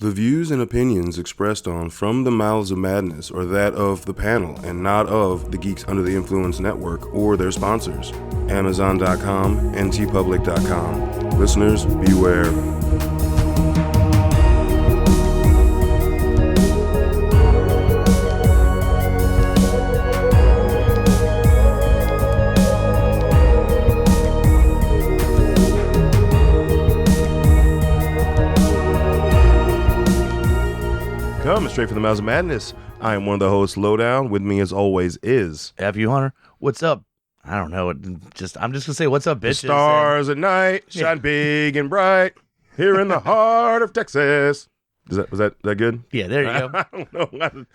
The views and opinions expressed on From the Mouths of Madness are that of the panel and not of the Geeks Under the Influence Network or their sponsors, Amazon.com, NTpublic.com. Listeners, beware. Coming straight from the Mouths of Madness, I am one of the hosts, Lowdown. With me, as always, is F.U. Hunter. What's up? I don't know. I'm just gonna say, what's up, bitches? The stars at night shine big and bright here in the heart of Texas. Was that good? Yeah, there you go. I don't know.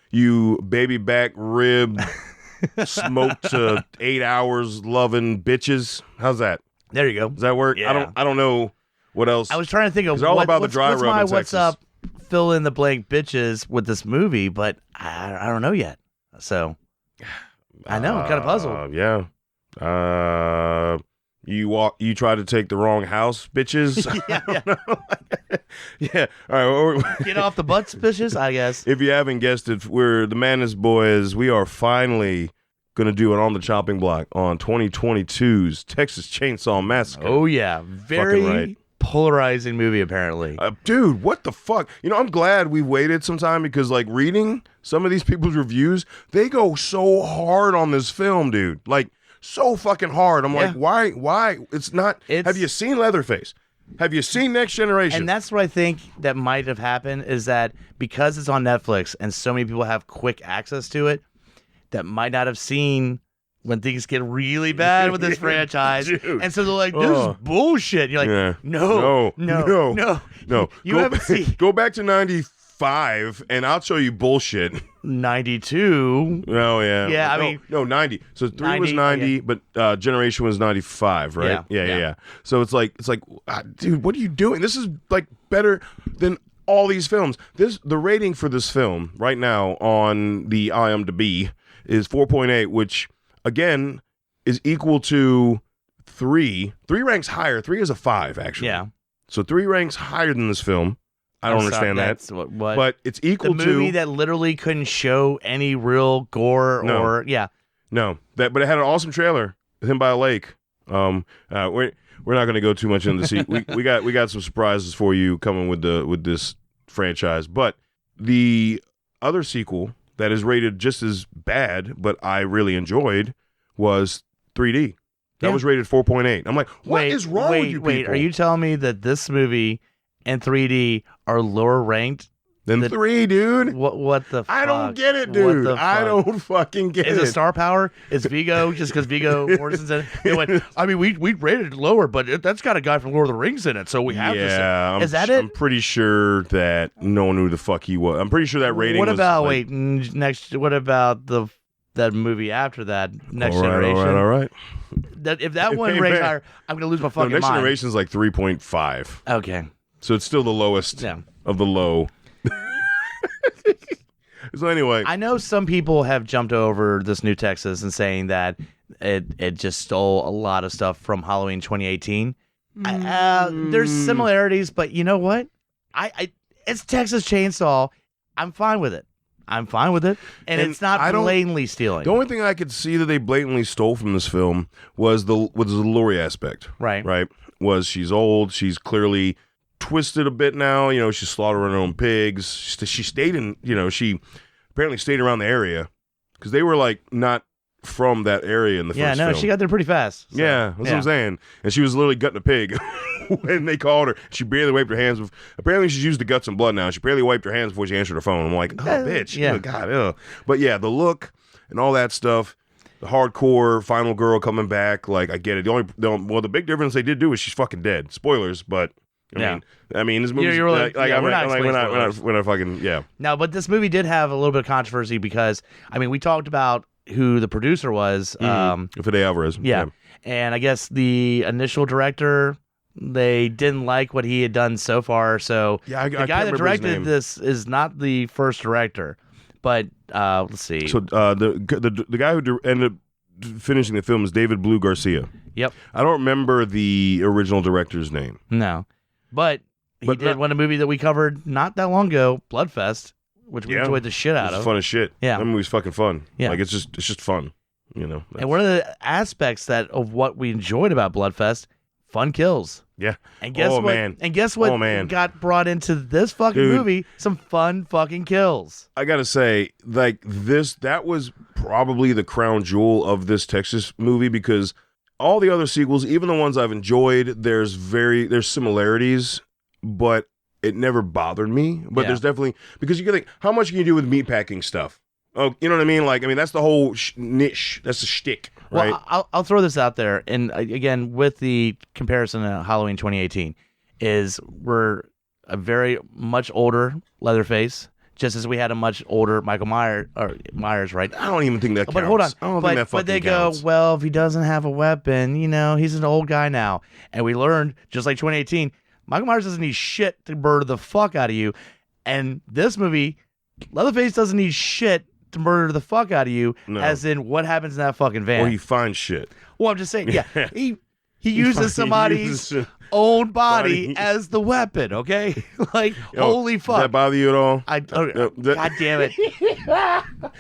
You baby back rib smoked 8 hours loving bitches. How's that? There you go. Does that work? Yeah. I don't know what else. I was trying to think of all about the dry what's rub my in what's Texas. up, fill in the blank bitches with this movie, but I don't know yet. So I know I'm kind of puzzled. Yeah. You try to take the wrong house, bitches. yeah. Yeah. All right. Get off the butts, bitches. I guess. If you haven't guessed it, we're the Madness Boys. We are finally going to do it on the chopping block on 2022's Texas Chainsaw Massacre. Oh yeah, very Fucking right. polarizing movie apparently. Dude, what the fuck? I'm glad we waited some time because, like, reading some of these people's reviews, they go so hard on this film, dude. Like, so fucking hard. I'm like, why? Have you seen Leatherface? Have you seen Next Generation? And that's what I think that might have happened is that because it's on Netflix and so many people have quick access to it, that might not have seen when things get really bad with this franchise. Dude. And so they're like, this is bullshit. You're like, no. You haven't seen Go back to 95 and I'll show you bullshit. 92. Oh, yeah. Yeah, I mean. No, 90. So 3 was 90, but Generation was 95, right? Yeah. So it's like, dude, what are you doing? This is like better than all these films. The rating for this film right now on the IMDb is 4.8, which again is equal to 3. 3 ranks higher. 3 is a 5, actually. Yeah. So 3 ranks higher than this film. I don't understand that. That's what? But it's equal the to movie that literally couldn't show any real gore or No, but it had an awesome trailer with him by a lake. We're not going to go too much into the we got some surprises for you coming with this franchise. But the other sequel that is rated just as bad, but I really enjoyed, was 3D. That was rated 4.8. I'm like, what is wrong with you people? Wait, are you telling me that this movie and 3D are lower ranked than 3, dude? What the fuck? I don't get it, dude. I don't fucking get it. Is it star power? Is Viggo just because Viggo Mortensen's in it? They went, I mean, we rated it lower, but that's got a guy from Lord of the Rings in it, so we have to say. Is that it? I'm pretty sure that no one knew who the fuck he was. I'm pretty sure that rating what was... about, what about that movie after that, Next Generation? All right. If that one ranks higher, I'm going to lose my fucking mind. Next Generation is like 3.5. Okay. So it's still the lowest of the low. So anyway, I know some people have jumped over this New Texas and saying that it just stole a lot of stuff from Halloween 2018. There's similarities, but you know what? It's Texas Chainsaw. I'm fine with it. And it's not blatantly stealing. The only thing I could see that they blatantly stole from this film was the Laurie aspect. Right. Was she's old. She's clearly twisted a bit now. She's slaughtering her own pigs. She stayed in, she apparently stayed around the area because they were like not from that area in the first film. She got there pretty fast. So, yeah, that's what I'm saying. And she was literally gutting a pig when they called her. She barely wiped her hands. Apparently she's used the guts and blood now. She barely wiped her hands before she answered her phone. I'm like, oh, bitch. Yeah. Oh, God. Ugh. But yeah, the look and all that stuff, the hardcore final girl coming back, like, I get it. The big difference they did do is she's fucking dead. Spoilers, but I mean, this movie. We're not fucking No, but this movie did have a little bit of controversy because we talked about who the producer was. Fede Alvarez. Yeah, and I guess the initial director, they didn't like what he had done so far. So the guy that directed this is not the first director, but let's see. So the guy who ended up finishing the film is David Blue Garcia. Yep. I don't remember the original director's name. No. But He did a movie that we covered not that long ago, Bloodfest, which we enjoyed the shit out of. Fun as shit. Yeah. That movie's fucking fun. Yeah. Like, it's just fun. You know. And one of the aspects of what we enjoyed about Bloodfest, fun kills. Yeah. And guess what? Man. And guess what? Got brought into this fucking movie? Some fun fucking kills. I gotta say, like that was probably the crown jewel of this Texas movie, because all the other sequels, even the ones I've enjoyed, there's similarities, but it never bothered me. But there's definitely, because you can think, how much can you do with meatpacking stuff? Oh, you know what I mean? Like, I mean, that's the whole niche. That's the shtick, right? Well, I'll throw this out there, and again, with the comparison to Halloween 2018, is we're a very much older Leatherface, just as we had a much older Michael Myers, right? I don't even think that counts. But hold on. I don't think that fucking But they counts. go, well, if he doesn't have a weapon, he's an old guy now. And we learned, just like 2018, Michael Myers doesn't need shit to murder the fuck out of you. And this movie, Leatherface doesn't need shit to murder the fuck out of you, as in what happens in that fucking van. Or he finds shit. Well, I'm just saying, he uses somebody's own body as the weapon, okay? Like, holy fuck. Does that bother you at all? God damn it.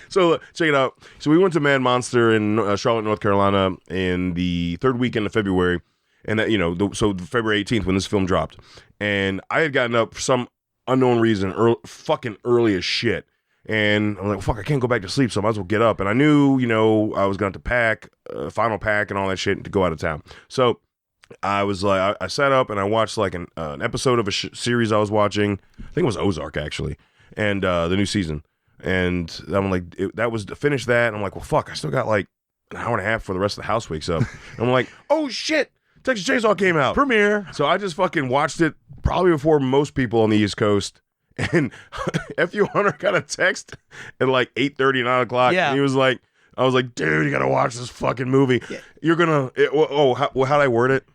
So, check it out. So, we went to Mad Monster in Charlotte, North Carolina in the third weekend of February. And that, so February 18th when this film dropped. And I had gotten up for some unknown reason, fucking early as shit. And I'm like, fuck, I can't go back to sleep, so I might as well get up. And I knew, I was going to have to pack, final pack and all that shit to go out of town. So I was like, I sat up and I watched like an episode of a series I was watching. I think it was Ozark, actually, and the new season. And I'm like, finished that. And I'm like, well, fuck, I still got like an hour and a half before the rest of the house wakes up. And I'm like, oh shit, Texas Chainsaw came out. Premiere. So I just fucking watched it probably before most people on the East Coast. And F.U. Hunter got a text at like 8:30, 9 o'clock. Yeah. And he was like, I was like, dude, you got to watch this fucking movie. Yeah. You're going to, how'd I word it?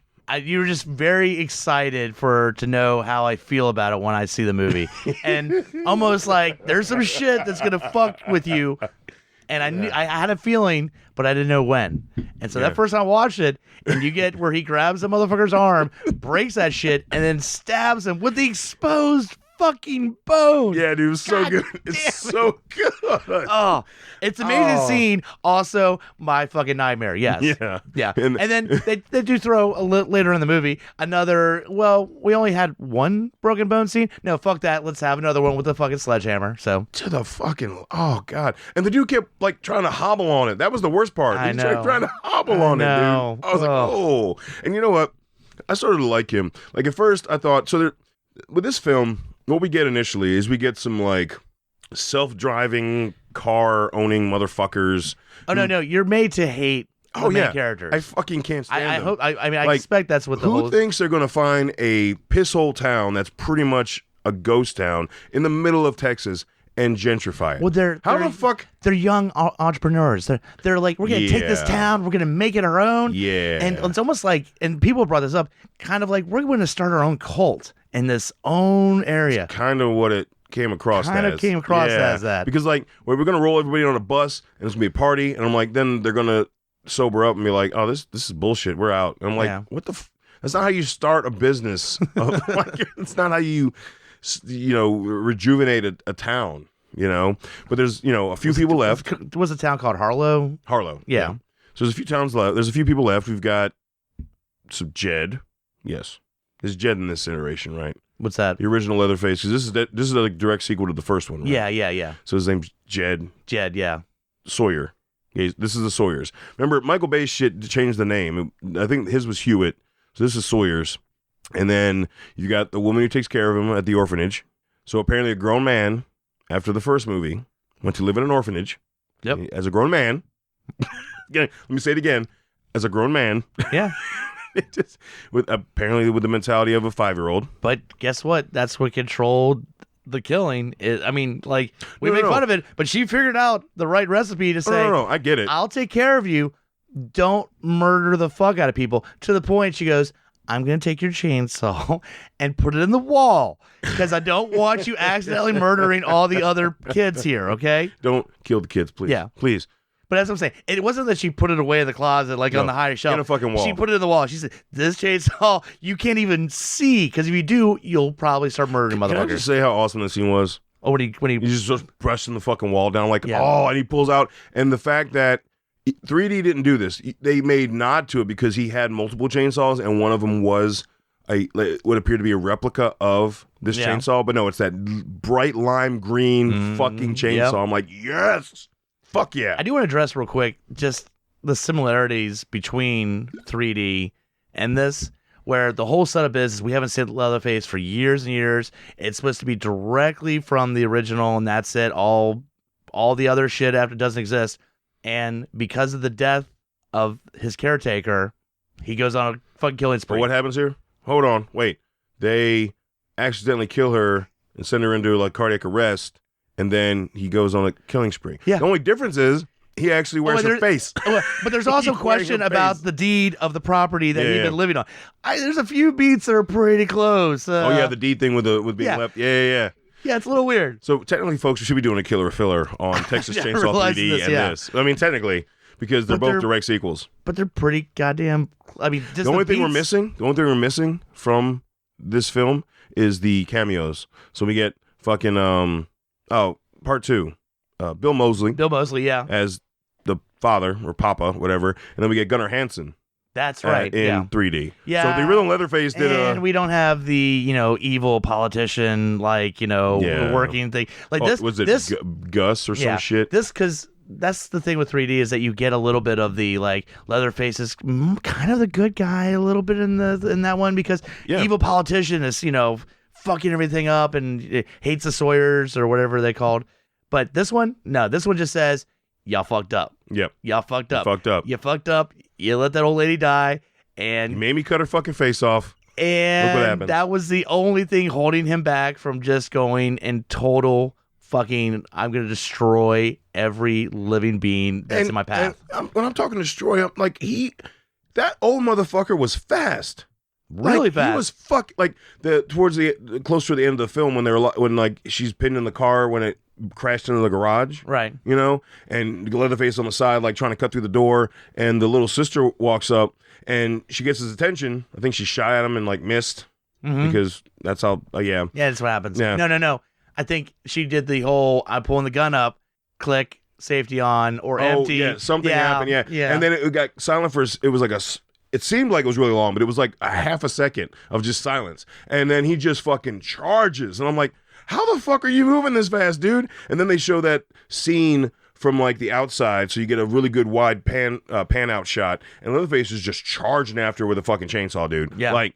You were just very excited to know how I feel about it when I see the movie. And almost like there's some shit that's going to fuck with you. And I knew, I had a feeling, but I didn't know when. And so that first time I watched it, and you get where he grabs the motherfucker's arm, breaks that shit, and then stabs him with the exposed fucking bone. Yeah, dude, it was so good. It's so good. Oh, it's an amazing scene. Also, my fucking nightmare. Yes. Yeah. And then they do throw a little later in the movie another. Well, we only had one broken bone scene. No, fuck that. Let's have another one with the fucking sledgehammer. So to the fucking god. And the dude kept like trying to hobble on it. That was the worst part. I know. Kept trying to hobble on it, dude. I was like, oh. And you know what? I started to like him. Like at first, I thought with this film. What we get initially is we get some like self-driving car owning motherfuckers. Oh no, you're made to hate the main characters. I fucking can't stand them. I expect that's what the who thinks they're gonna find a pisshole town that's pretty much a ghost town in the middle of Texas and gentrify it? Well, they're young entrepreneurs. They're like, we're gonna take this town, we're gonna make it our own. Yeah, and it's almost like, and people brought this up, kind of like we're going to start our own cult in this own area. It's kind of what it came across as that. Because like, we're going to roll everybody on a bus and it's going to be a party. And I'm like, then they're going to sober up and be like, oh, this is bullshit. We're out. And I'm like, what the that's not how you start a business. Like, it's not how you rejuvenate a town, But there's, a few people left. Was a town called Harlow? Harlow. Yeah. So there's a few towns left. There's a few people left. We've got some Jed. Yes. There's Jed in this iteration, right? What's that? The original Leatherface, because this is a direct sequel to the first one, right? Yeah. So his name's Jed. Jed, yeah. Sawyer. Yeah, this is the Sawyers. Remember, Michael Bay's shit changed the name. I think his was Hewitt, so this is Sawyers. And then you got the woman who takes care of him at the orphanage. So apparently a grown man, after the first movie, went to live in an orphanage. Yep. As a grown man. Let me say it again. As a grown man. Yeah. Apparently with the mentality of a 5-year-old. But guess what? That's what controlled the killing. We make fun of it, but she figured out the right recipe to say, no, I get it. I'll take care of you. Don't murder the fuck out of people. To the point she goes, I'm going to take your chainsaw and put it in the wall because I don't want you accidentally murdering all the other kids here, okay? Don't kill the kids, please. Yeah. Please. But that's what I'm saying. It wasn't that she put it away in the closet, like on the higher shelf. In a fucking wall. She put it in the wall. She said, "This chainsaw, you can't even see, because if you do, you'll probably start murdering motherfuckers." Can I just say how awesome this scene was? Oh, when he He's just pressing the fucking wall down, like, and he pulls out, and the fact that 3D didn't do this, they made nod to it because he had multiple chainsaws, and one of them was what appeared to be a replica of this chainsaw, but no, it's that bright lime green fucking chainsaw. Yep. I'm like, yes, fuck yeah. I do want to address real quick just the similarities between 3D and this, where the whole setup is we haven't seen Leatherface for years and years. It's supposed to be directly from the original, and that's it. All the other shit after doesn't exist. And because of the death of his caretaker, he goes on a fucking killing spree. But what happens here? Hold on, wait. They accidentally kill her and send her into like cardiac arrest, and then he goes on a killing spree. Yeah. The only difference is he actually wears her face. But there's also a question about the deed of the property that he'd been living on. There's a few beats that are pretty close. The deed thing with being left. Yeah. Yeah, it's a little weird. So technically, folks, we should be doing a killer filler on Texas Chainsaw 3D this. I mean, technically, because they're both direct sequels. But they're pretty goddamn. I mean, the only thing we're missing from this film is the cameos. So we get fucking part 2, Bill Moseley. As the father or papa, whatever, and then we get Gunnar Hansen. That's right. In 3D. Yeah. So the original Leatherface did and we don't have the, evil politician, working thing. Like this. Was it Gus or some shit? Because that's the thing with 3D is that you get a little bit of the, Leatherface is kind of the good guy a little bit in that one, because evil politician is, fucking everything up and hates the Sawyers or whatever they called. But this one just says, y'all fucked up. Yep. Y'all fucked up. You fucked up. You let that old lady die, and you made me cut her fucking face off. And look what happened. That was the only thing holding him back from just going in total fucking, I'm going to destroy every living being that's in my path. And when I'm talking destroy, I'm like, that old motherfucker was fast. Really fast. He was towards the closer to the end of the film when she's pinned in the car when it crashed into the garage, right? And Leatherface on the side, trying to cut through the door, and the little sister walks up and she gets his attention. I think she shot at him and missed because that's how. Yeah, that's what happens. Yeah. No. I think she did the whole I'm pulling the gun up, click, safety on or empty. Yeah, something happened. Yeah, and then it got silent for. It was it seemed like it was really long, but it was like a half a second of just silence, and then he just fucking charges, and I'm like, how the fuck are you moving this fast, dude? And then they show that scene from the outside, so you get a really good wide pan out shot, and Leatherface is just charging after her with a fucking chainsaw, dude. Yeah.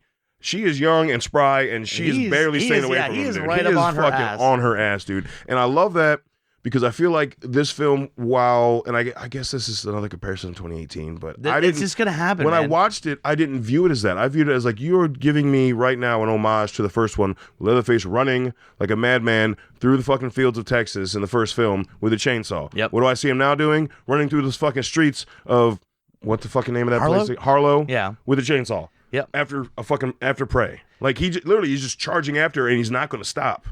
She is young and spry, and she is barely staying away from him. He is dude. right up on her ass. On her ass, dude. And I love that because I feel like this film, and I guess this is another comparison to 2018, but it's just gonna happen. When I watched it, I didn't view it as that. I viewed it as you're giving me right now an homage to the first one, Leatherface running like a madman through the fucking fields of Texas in the first film with a chainsaw. Yep. What do I see him now doing? Running through the fucking streets of what the fucking name of that Harlow? place? Harlow. Yeah. With a chainsaw. Yep. After prey. He's just charging after her and he's not going to stop.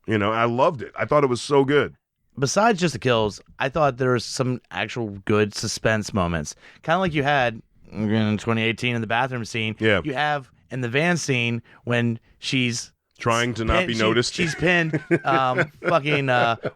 I loved it. I thought it was so good. Besides just the kills, I thought there was some actual good suspense moments. Kind of like you had in 2018 in the bathroom scene. Yeah. You have in the van scene when she's trying to not be noticed. She's pinned.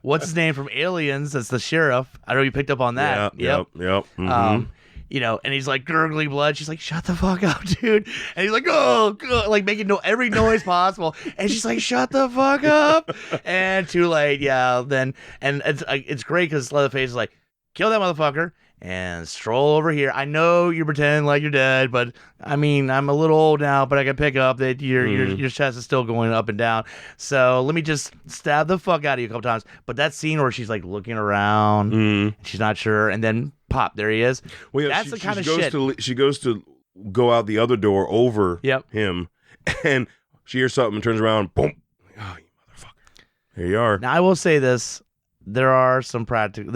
What's his name from Aliens? That's the sheriff. I don't know if you picked up on that. Yep. Mm-hmm. And he's gurgling blood. She's like, shut the fuck up, dude. And he's like, oh, making every noise possible. And she's like, shut the fuck up. And too late, then, and it's great because Leatherface is like, kill that motherfucker and stroll over here. I know you're pretending like you're dead, but I mean, I'm a little old now, but I can pick up that your chest is still going up and down. So let me just stab the fuck out of you a couple times. But that scene where she's looking around, she's not sure, and then pop, there he is. Well, yeah, that's the kind of shit. She goes to go out the other door over him, and she hears something and turns around, boom. Oh, you motherfucker. Here you are. Now, I will say this. There are some practical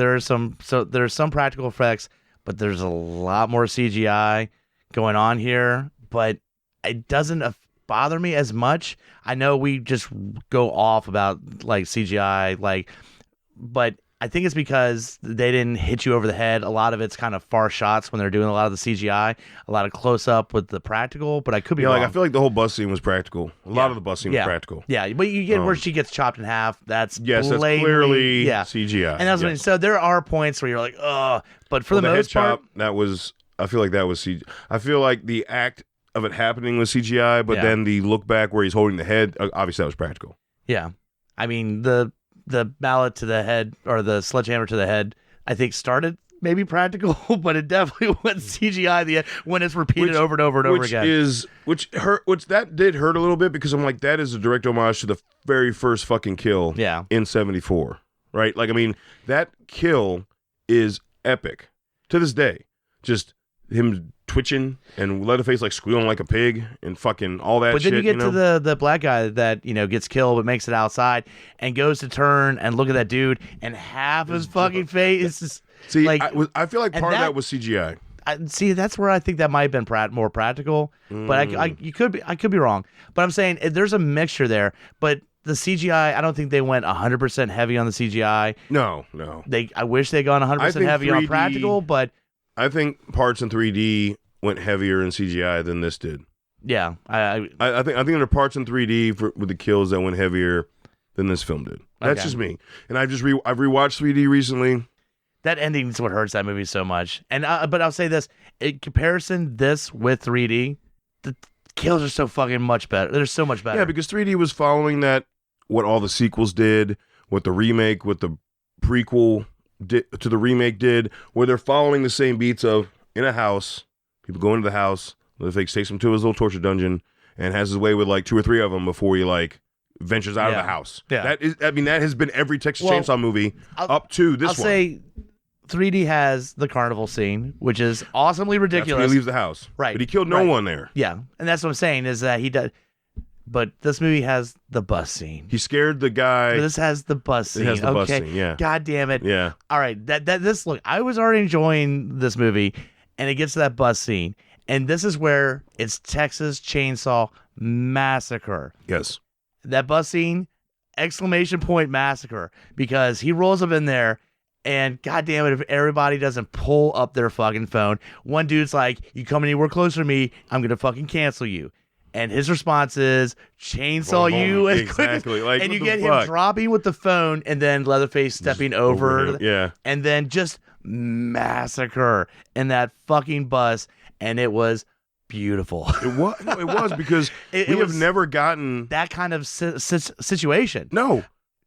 effects, but there's a lot more CGI going on here, but it doesn't bother me as much. I know we just go off about CGI, but I think it's because they didn't hit you over the head. A lot of it's kind of far shots when they're doing a lot of the CGI, a lot of close up with the practical, but I could be wrong. Like I feel like the whole bus scene was practical. A lot of the bus scene was practical. Yeah, but you get where she gets chopped in half. That's that's clearly CGI. And that's what so there are points where you're like, ugh. But for the most part, chop, that was, I feel like that was CGI. I feel like the act of it happening was CGI, but then the look back where he's holding the head, obviously that was practical. Yeah. I mean, the mallet to the head or the sledgehammer to the head, I think started maybe practical, but it definitely went CGI when it's repeated over and over and over again. Which that did hurt a little bit because I'm like, that is a direct homage to the very first fucking kill in 74. Right? Like, I mean, that kill is epic to this day. Just him twitching and Leatherface like squealing like a pig and fucking all that shit. But then you get to the black guy that, gets killed but makes it outside and goes to turn and look at that dude and half his fucking face is just... See, like, I feel like part of that was CGI. See, that's where I think that might have been more practical, but I could be wrong. But I'm saying there's a mixture there, but the CGI, I don't think they went 100% heavy on the CGI. No. I wish they'd gone 100% heavy 3D, on practical, but... I think parts in 3D went heavier in CGI than this did. Yeah, I think there are parts in 3D with the kills that went heavier than this film did. That's just me. And I've rewatched 3D recently. That ending is what hurts that movie so much. And but I'll say this: in comparison, this with 3D, the kills are so fucking much better. They're so much better. Yeah, because 3D was following that what all the sequels did, what the remake, what the prequel to the remake did, where they're following the same beats of in a house, people go into the house, Leatherface takes him to his little torture dungeon, and has his way with like 2 or 3 of them before he like ventures out of the house. Yeah, that has been every Texas Chainsaw movie up to this one. I'll say 3D has the carnival scene, which is awesomely ridiculous. That's when he leaves the house, right? But he killed no one there. Yeah, and that's what I'm saying is that he does. But this movie has the bus scene. He scared the guy. But this has the bus scene. It has the bus scene, yeah. God damn it. Yeah. All right. Look, I was already enjoying this movie, and it gets to that bus scene. And this is where it's Texas Chainsaw Massacre. Yes. That bus scene, ! Massacre. Because he rolls up in there, and God damn it, if everybody doesn't pull up their fucking phone. One dude's like, you come anywhere closer to me, I'm going to fucking cancel you. And his response is, chainsaw you as quick as... Like, and you get him dropping with the phone, and then Leatherface stepping over. Yeah. And then just massacre in that fucking bus. And it was beautiful. It was because we have never gotten... that kind of situation. No.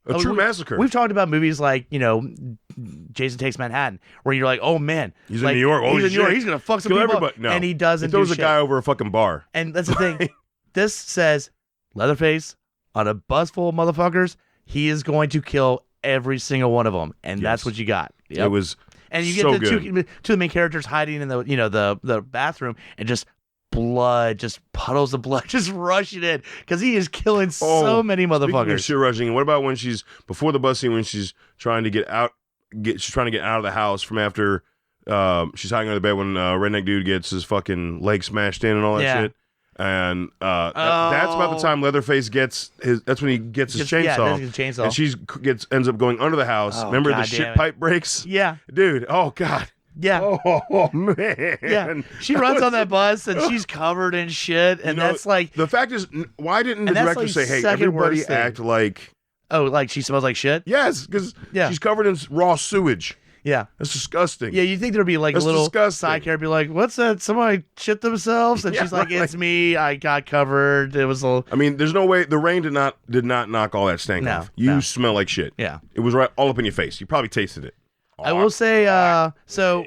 A true massacre. We've talked about movies like, Jason Takes Manhattan, where you're like, oh man, he's in New York. He's in New York. He's gonna fuck some people everybody. No. And he doesn't. He throws a guy over a fucking bar. And that's the thing. This says Leatherface on a bus full of motherfuckers. He is going to kill every single one of them, and that's what you got. Yep. It was. And you get the two of the main characters hiding in the bathroom, and just blood, just puddles of blood, just rushing in because he is killing so many motherfuckers. Shit rushing. And what about when she's before the bus scene when she's trying to get out? She's trying to get out of the house from after she's hiding under the bed when redneck dude gets his fucking leg smashed in and all that shit. And that's about the time Leatherface gets his. That's when he gets his chainsaw. Yeah, his chainsaw. And she ends up going under the house. Remember the shit pipe breaks? Yeah, dude. Oh god. Yeah. Oh man. Yeah. She runs on that bus and she's covered in shit, and that's like the fact is, why didn't the director say, "Hey, everybody act like"? Oh, like she smells like shit? Yes, because she's covered in raw sewage. Yeah. That's disgusting. Yeah, you think there'd be like a little side character be like, what's that? Somebody shit themselves? And she's like, it's me. I got covered. It was a... I mean, there's no way. The rain did not knock all that stank off. You smell like shit. Yeah. It was right all up in your face. You probably tasted it. I will say, so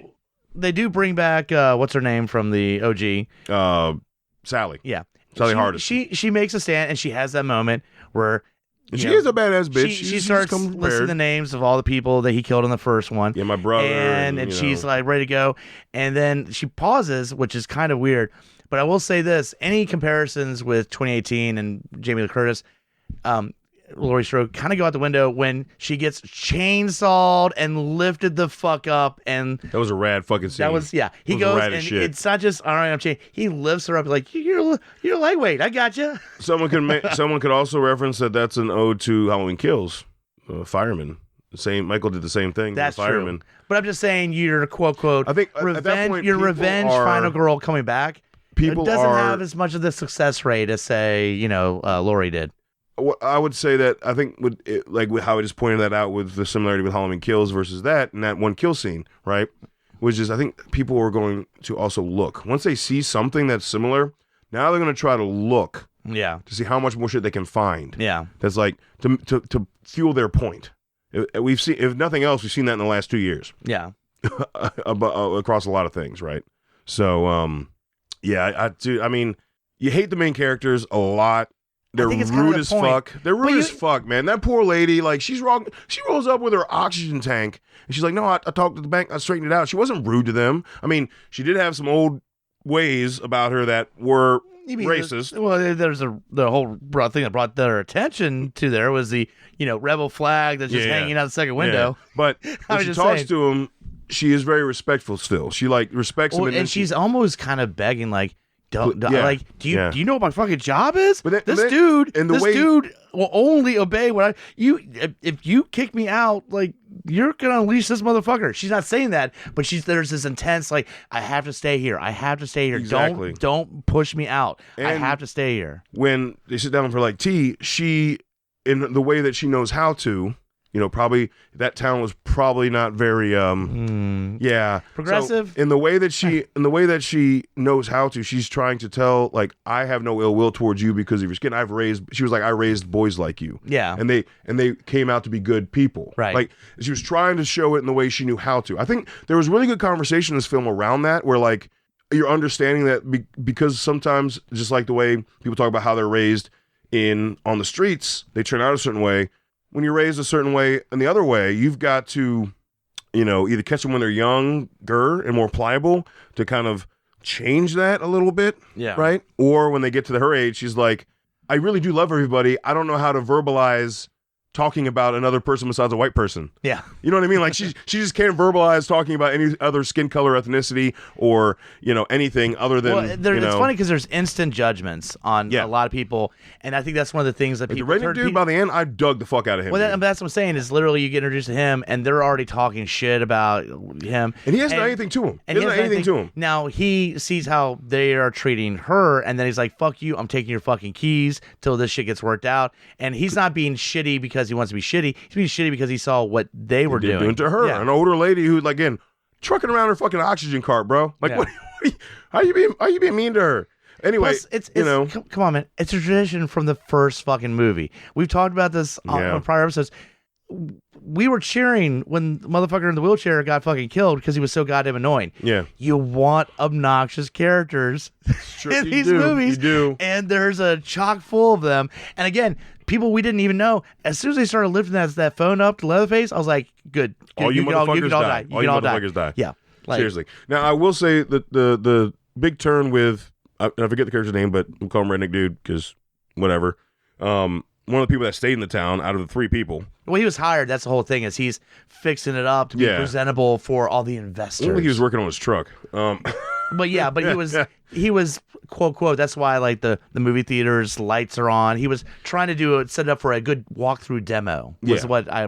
they do bring back, what's her name from the OG? Sally. Yeah. Sally Hardison. She makes a stand, and she has that moment where... And she is a badass bitch. She starts listing the names of all the people that he killed in the first one. Yeah, my brother. And she's like ready to go. And then she pauses, which is kind of weird. But I will say this. Any comparisons with 2018 and Jamie Lee Curtis, Laurie Strode kind of go out the window when she gets chainsawed and lifted the fuck up. And that was a rad fucking scene. That was, yeah. He goes and it's not just, all right, I'm changing. He lifts her up like, you're lightweight. I got you. Someone could also reference that that's an ode to Halloween Kills, fireman. Michael did the same thing. That's the fireman. true. But I'm just saying, you're quote I think revenge, at that point, your revenge final girl coming back. People doesn't have as much of the success rate as say Laurie did. I would say that I think with how I just pointed that out with the similarity with Halloween Kills versus that and that one kill scene, right? Which is I think people are going to also look once they see something that's similar. Now they're going to try to look, to see how much more shit they can find. Yeah, that's like to fuel their point. We've seen, if nothing else, we've seen that in the last 2 years. Yeah, across a lot of things, right? So, I mean, you hate the main characters a lot. They're rude as fuck. They're rude as fuck, man. That poor lady, like, she's wrong. She rolls up with her oxygen tank, and she's like, no, I talked to the bank, I straightened it out. She wasn't rude to them. I mean, she did have some old ways about her that were racist. There's the whole thing that brought their attention to there was the, rebel flag that's just hanging out the second window. Yeah. But when she talks to him, she is very respectful still. She, like, respects him. And she's almost kind of begging, like, do you know what my fucking job is? But this dude will only obey what if you kick me out, like, you're gonna unleash this motherfucker. She's not saying that, but there's this intense, like, I have to stay here. I have to stay here. Exactly. Don't push me out. And I have to stay here. When they sit down for like tea, she, in the way that she knows how to, probably that town was probably not very progressive. So in the way that she knows how to, she's trying to tell, like, I have no ill will towards you because of your skin. She was like, I raised boys like you. Yeah. And they came out to be good people. Right. Like, she was trying to show it in the way she knew how to. I think there was really good conversation in this film around that, where, like, you're understanding that because sometimes, just like the way people talk about how they're raised on the streets, they turn out a certain way. When you're raised a certain way and the other way, you've got to, either catch them when they're younger and more pliable to kind of change that a little bit. Yeah. Right. Or when they get to her age, she's like, I really do love everybody. I don't know how to verbalize talking about another person besides a white person. Yeah. You know what I mean? Like, she just can't verbalize talking about any other skin color, ethnicity, or, anything other than, it's funny because there's instant judgments on a lot of people, and I think that's one of the things that people... The redneck dude, by the end, I dug the fuck out of him. Well, that's what I'm saying, is literally you get introduced to him, and they're already talking shit about him. And he hasn't done anything to him. He hasn't done anything to him. Now, he sees how they are treating her, and then he's like, fuck you, I'm taking your fucking keys till this shit gets worked out. And he's not being shitty because he wants to be shitty. He's being shitty because he saw what they were doing to her. Yeah. An older lady who, like, again, trucking around her fucking oxygen cart, bro. Like, what how you being mean to her? Anyway, plus, come on, man. It's a tradition from the first fucking movie. We've talked about this on prior episodes. We were cheering when the motherfucker in the wheelchair got fucking killed because he was so goddamn annoying. Yeah. You want obnoxious characters in these movies. You do. And there's a chock full of them. And again, people we didn't even know, as soon as they started lifting that phone up to Leatherface, I was like, good. All you motherfuckers die. All you motherfuckers die. Yeah. Seriously. Now, I will say that the big turn with, I forget the character's name, but we'll call him Redneck Dude because whatever. One of the people that stayed in the town out of the three people. Well, he was hired. That's the whole thing, is he's fixing it up to be presentable for all the investors. I don't think he was working on his truck. But he was quote, that's why, like, the movie theaters lights are on. He was trying to set it up for a good walkthrough demo,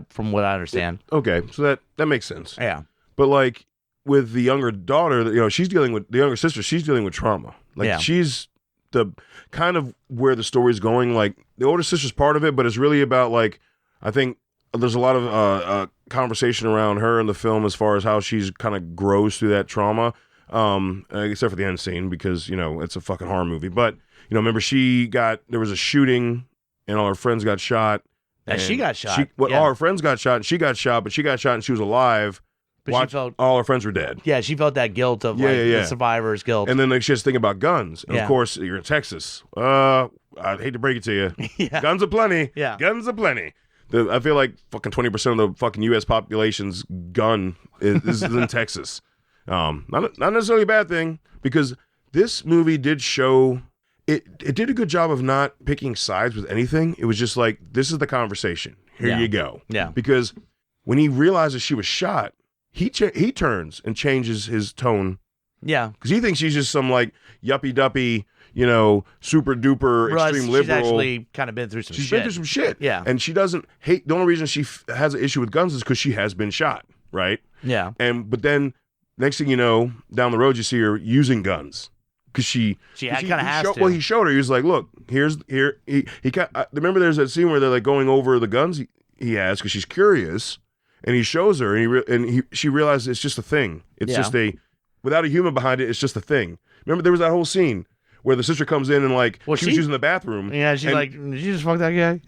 from what I understand. Okay, so that makes sense. Yeah. But, like, with the younger daughter, she's dealing with, the younger sister, she's dealing with trauma. Like, she's the kind of where the story's going. Like, the older sister's part of it, but it's really about, like, I think there's a lot of conversation around her in the film as far as how she's kind of grows through that trauma, except for the end scene because, it's a fucking horror movie. But, remember there was a shooting and all her friends got shot. And she got shot. All her friends got shot and she got shot, but she got shot and she was alive. But all her friends were dead. Yeah, she felt that guilt of the survivor's guilt. And then she has to think about guns. And of course, you're in Texas. I'd hate to break it to you. Guns aplenty. Yeah. Guns aplenty. I feel like fucking 20% of the fucking U.S. population's gun is in Texas. Not necessarily a bad thing, because this movie did show, it did a good job of not picking sides with anything. It was just like, this is the conversation. Here you go. Yeah. Because when he realizes she was shot, he turns and changes his tone. Yeah. Because he thinks she's just some, like, yuppie-duppy, super duper extreme liberal. She's actually kind of been through some shit. She's been through some shit. Yeah. And she doesn't hate. The only reason she has an issue with guns is because she has been shot, right? Yeah. But then next thing you know, down the road you see her using guns because she kind of has to. Well, he showed her. He was like, "Look, here." He remember there's that scene where they're like going over the guns he has because she's curious, and he shows her, and she realizes it's just a thing. It's just without a human behind it. It's just a thing. Remember there was that whole scene where the sister comes in and she was using the bathroom. Yeah, she's like, "Did you just fuck that guy?"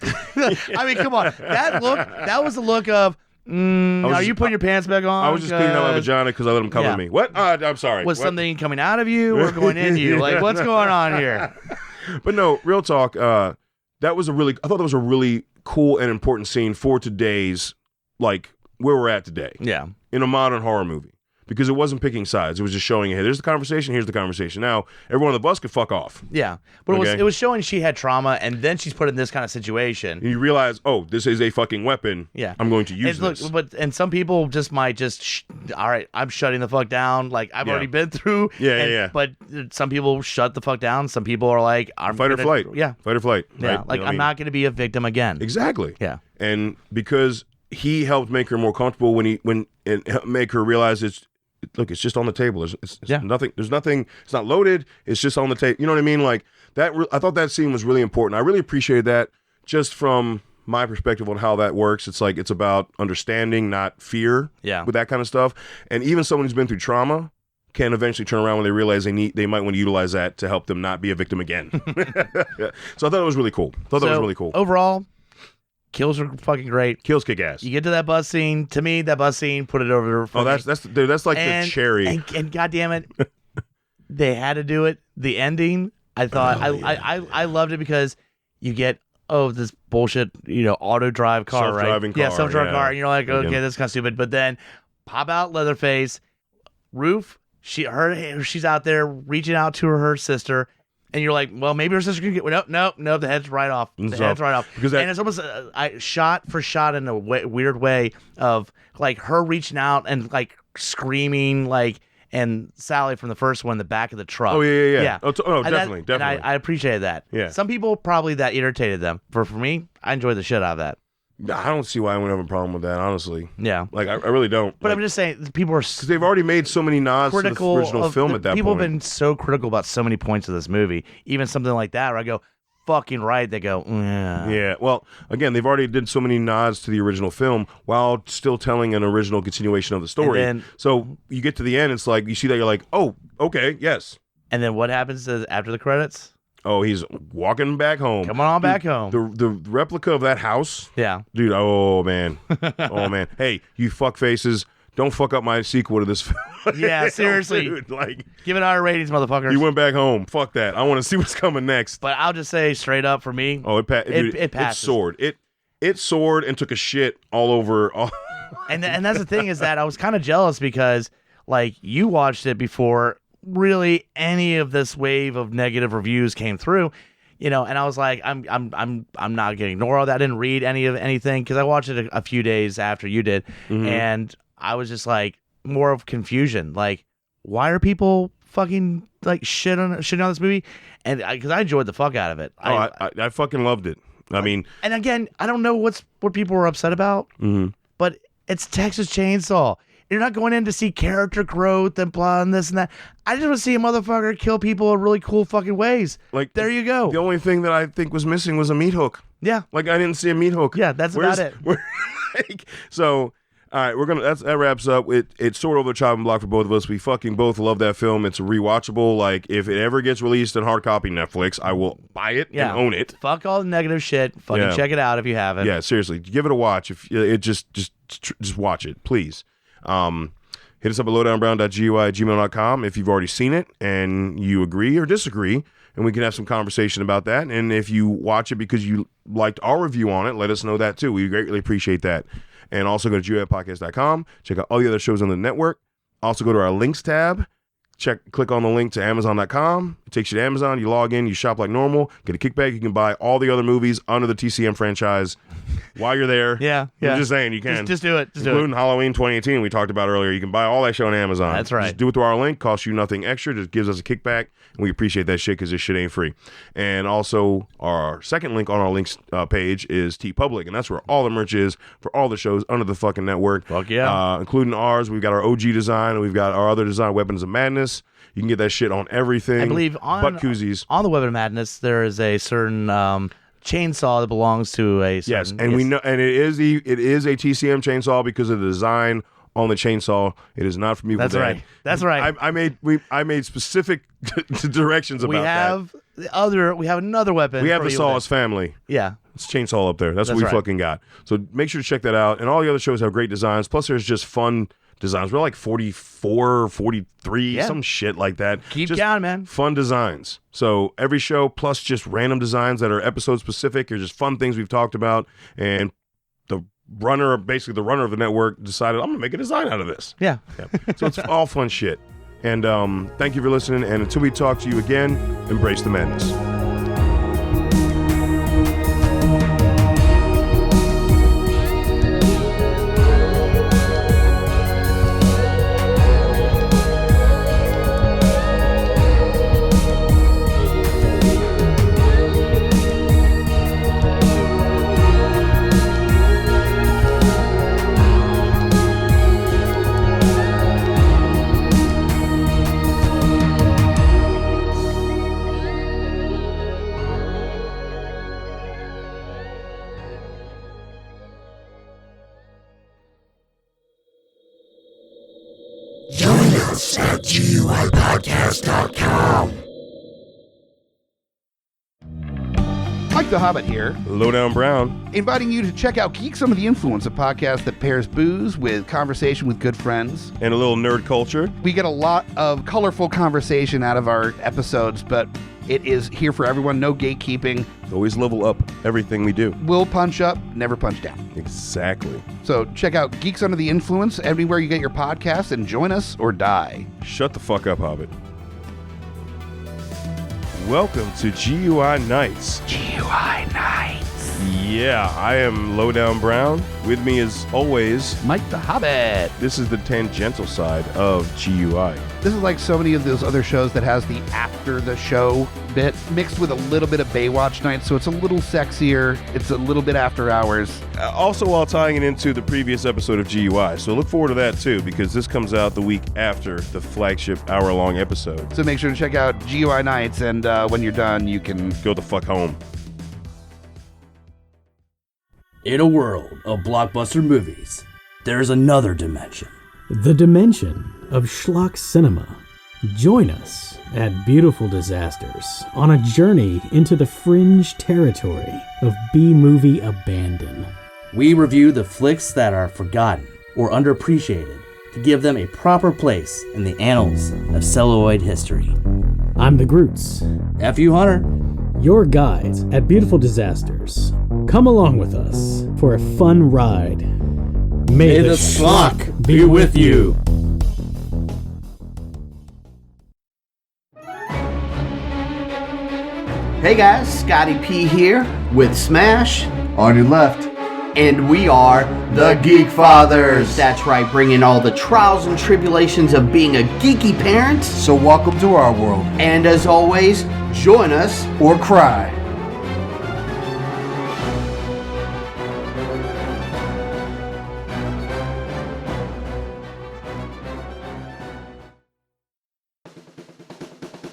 I mean, come on, that was the look of. Are you putting your pants back on? I was just cleaning out my vagina because I let him cover me. What? I'm sorry. Was something coming out of you or going into you? Like, what's going on here? But no, real talk. I thought that was a really cool and important scene for today's, like, where we're at today. Yeah. In a modern horror movie. Because it wasn't picking sides. It was just showing, hey, there's the conversation, here's the conversation. Now, everyone on the bus could fuck off. Yeah. But it was showing she had trauma, and then she's put in this kind of situation. And you realize, oh, this is a fucking weapon. Yeah. I'm going to use this. And some people just might all right, I'm shutting the fuck down. Like, I've already been through. Yeah. But some people shut the fuck down. Some people are like, I'm fight or flight. Yeah. Fight or flight. Yeah. Right? Like, I'm not going to be a victim again. Exactly. Yeah. And because he helped make her more comfortable and make her realize it's just on the table. It's nothing. There's nothing. It's not loaded. It's just on the table. You know what I mean? Like that. I thought that scene was really important. I really appreciated that, just from my perspective on how that works. It's like it's about understanding, not fear. Yeah. With that kind of stuff, and even someone who's been through trauma can eventually turn around when they realize they might want to utilize that to help them not be a victim again. So I thought it was really cool. Overall, kills are fucking great. Kills kick ass. You get to that bus scene. To me, that bus scene put it over. That's like the cherry. And goddamn it, they had to do it. The ending, I thought I loved it because you get this bullshit auto drive car, self-driving right? car, Self-driving car, and you're like, okay, that's kind of stupid. But then pop out Leatherface, Roof. She's out there reaching out to her sister. And you're like, well, maybe her sister can get. No, the head's right off. The head's right off. And it's almost shot for shot in a weird way of like her reaching out and like screaming, like, and Sally from the first one in the back of the truck. Oh yeah. Oh, definitely. And I appreciated that. Yeah. Some people probably that irritated them. For me, I enjoyed the shit out of that. I don't see why I would have a problem with that, honestly. Yeah. Like, I really don't. But I'm just saying, people are... Because they've already made so many nods to the original film at that point. People have been so critical about so many points of this movie. Even something like that where I go, fucking right, they go, yeah. Yeah, well, again, they've already did so many nods to the original film while still telling an original continuation of the story. So you get to the end, it's like, you see that, you're like, oh, okay, yes. And then what happens after the credits? Oh, he's walking back home. Coming on back home. The replica of that house. Yeah. Dude, oh, man. Oh, man. Hey, you fuck faces, don't fuck up my sequel to this film. Yeah, seriously. Dude, like, give it higher ratings, motherfuckers. You went back home. Fuck that. I want to see what's coming next. But I'll just say straight up for me. Oh, it passes. It soared. It soared and took a shit all over. And that's the thing is that I was kind of jealous because, like, you watched it before really any of this wave of negative reviews came through, and I was like, I'm not gonna ignore all that. I didn't read anything because I watched it a few days after you did, and I was just like more of confusion, like why are people fucking like shitting on this movie, and because I enjoyed the fuck out of it. I fucking loved it. I mean, and again, I don't know what people were upset about, but it's Texas Chainsaw. You're not going in to see character growth and blah and this and that. I just want to see a motherfucker kill people in really cool fucking ways. Like, there you go. The only thing that I think was missing was a meat hook. Yeah. Like, I didn't see a meat hook. Yeah, that's about it. So, all right, that wraps up. It's sort of over the chopping block for both of us. We fucking both love that film. It's rewatchable. Like, if it ever gets released in hard copy Netflix, I will buy it and own it. Fuck all the negative shit. Fucking check it out if you haven't. Yeah, seriously. Give it a watch. If it just watch it, please. Hit us up at lowdownbrown.gui@gmail.com if you've already seen it and you agree or disagree, and we can have some conversation about that. And if you watch it because you liked our review on it, let us know that too. We greatly appreciate that. And also go to GUIPodcast.com, check out all the other shows on the network. Also go to our links tab, click on the link to Amazon.com. It takes you to Amazon. You log in. You shop like normal. Get a kickback. You can buy all the other movies under the TCM franchise while you're there. Yeah. I'm just saying you can. Just do it. Including Halloween 2018 we talked about earlier. You can buy all that shit on Amazon. That's right. Just do it through our link. Costs you nothing extra. Just gives us a kickback. And we appreciate that shit because this shit ain't free. And also, our second link on our links page is TeePublic. And that's where all the merch is for all the shows under the fucking network. Fuck yeah. Including ours. We've got our OG design. And we've got our other design, Weapons of Madness. You can get that shit on everything. I believe on koozies. On the Weapon of Madness, there is a certain chainsaw that belongs to a certain... Yes, and we know, and it is a TCM chainsaw because of the design on the chainsaw. It is not from Evil Dead. That's right. I made specific directions about that. We have another weapon. We have the Saw's family. Yeah. It's chainsaw up there. That's what we fucking got. So make sure to check that out. And all the other shows have great designs. Plus, there's just fun designs. We're like 44, 43, some shit like that. Keep just down, man. Fun designs. So every show, plus just random designs that are episode specific or just fun things we've talked about. And the runner of the network decided, I'm going to make a design out of this. Yeah. So it's all fun shit. And thank you for listening. And until we talk to you again, embrace the madness. Join us at GUIPodcast.com. Mike the Hobbit here, Lowdown Brown, inviting you to check out Geeks Under the Influence, a podcast that pairs booze with conversation with good friends. and a little nerd culture. We get a lot of colorful conversation out of our episodes, but it is here for everyone, no gatekeeping. Always level up everything we do. We'll punch up, never punch down. Exactly. So check out Geeks Under the Influence everywhere you get your podcasts and join us or die. Shut the fuck up, Hobbit. Welcome to GUI Nights. GUI Nights. Yeah, I am Lowdown Brown. With me as always, Mike the Hobbit. this is the tangential side of GUI. This is like so many of those other shows that has the after the show bit mixed with a little bit of Baywatch night, so it's a little sexier. It's a little bit after hours. Also while tying it into the previous episode of GUI. So look forward to that too, because this comes out the week after the flagship hour-long episode. So make sure to check out GUI Nights, and when you're done, you can... Go the fuck home. In a world of blockbuster movies, there's another dimension. The dimension of schlock cinema. Join us at Beautiful Disasters on a journey into the fringe territory of B-movie abandon. We review the flicks that are forgotten or underappreciated to give them a proper place in the annals of celluloid history. I'm the Groots, F.U. Hunter. your guides at Beautiful Disasters. Come along with us for a fun ride. May the schlock be with you. Hey guys, Scotty P here with Smash on your left. And we are the Geek Fathers. That's right, bringing all the trials and tribulations of being a geeky parent. So welcome to our world. And as always, join us Or cry.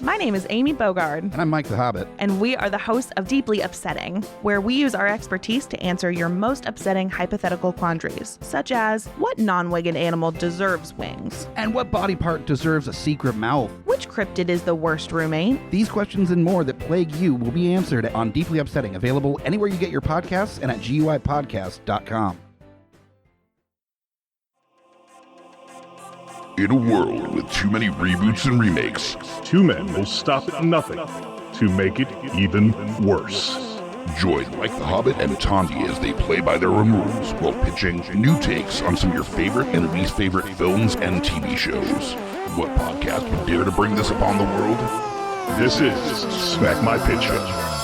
My name is Amy Bogard, And I'm Mike the Hobbit. and we are the hosts of Deeply Upsetting, where we use our expertise to answer your most upsetting hypothetical quandaries, such as, what non-winged animal deserves wings? And what body part deserves a secret mouth? Which cryptid is the worst roommate? These questions and more that plague you will be answered on Deeply Upsetting, available anywhere you get your podcasts and at GUIPodcast.com. In a world with too many reboots and remakes, two men will stop at nothing to make it even worse. join Mike the Hobbit and Tondi as they play by their own rules while pitching new takes on some of your favorite and least favorite films and TV shows. What podcast would dare to bring this upon the world? This is Smack My Pitch Show.